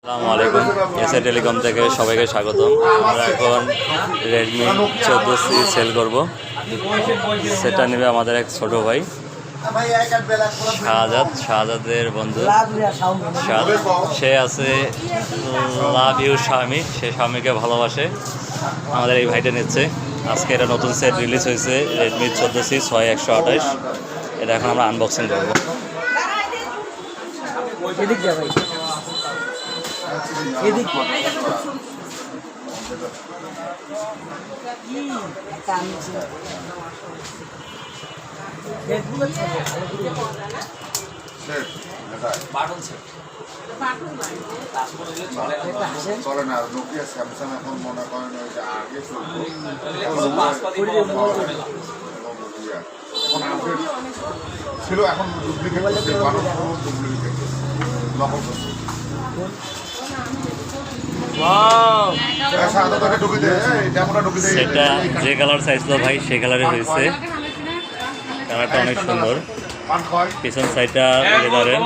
আসসালামু আলাইকুম, SA telecom থেকে সবাইকে স্বাগতম। আমরা এখন রেডমি 14C সেল করব। সেটা নেবে আমাদের এক ছোট ভাই শাহজাদের বন্ধু শাহ। সে আছে লাভ ইউ স্বামী, সে স্বামীকে ভালোবাসে। আমাদের এই ভাইটা নিচ্ছে। আজকে এটা নতুন সেট রিলিজ হয়েছে, রেডমি 14C 6128। এটা এখন আমরা আনবক্সিং করবো। চলে না নোকিয়া স্যামসাং এখন মনে করেন আগে চলতো এখন আপডেট ছিল, এখন ডুপ্লিকেট ডুপ্লিকেট নকল করছে। সেটা যে কালার চাইছিল ভাই সে কালারে হয়েছে। কালারটা অনেক সুন্দর। পিছন সাইডটা লেদারের।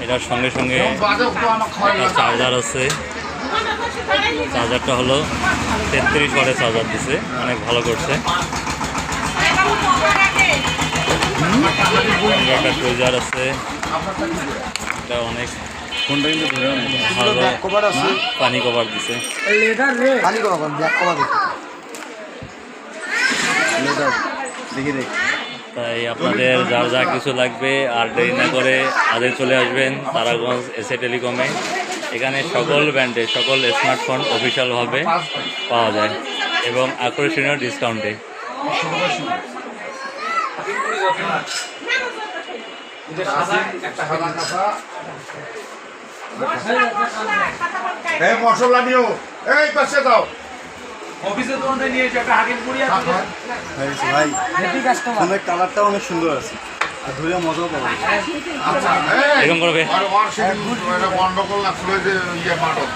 এটার সঙ্গে সঙ্গে চার্জার আছে। চার্জারটা হলো 33 ওয়াটের চার্জার দিছে, অনেক ভালো করছে। একটা ট্রেজার আছে, এটা অনেক ভালো পানি কভার দিছে। তাই আপনাদের যার যা কিছু লাগবে আর দেরি না করে আগে চলে আসবেন তারাগঞ্জ এসএ টেলিকমে। এখানে সকল ব্র্যান্ডে সকল স্মার্টফোন অফিসিয়ালভাবে পাওয়া যায় এবং আকর্ষণীয় ডিসকাউন্টে। মশলা নিও, এই পাশে দাও। ভাই কালারটা অনেক সুন্দর আছে আর ধরে মজাও পাবো। এরকম করবে গন্ডগোল লাগছিল যে মাঠক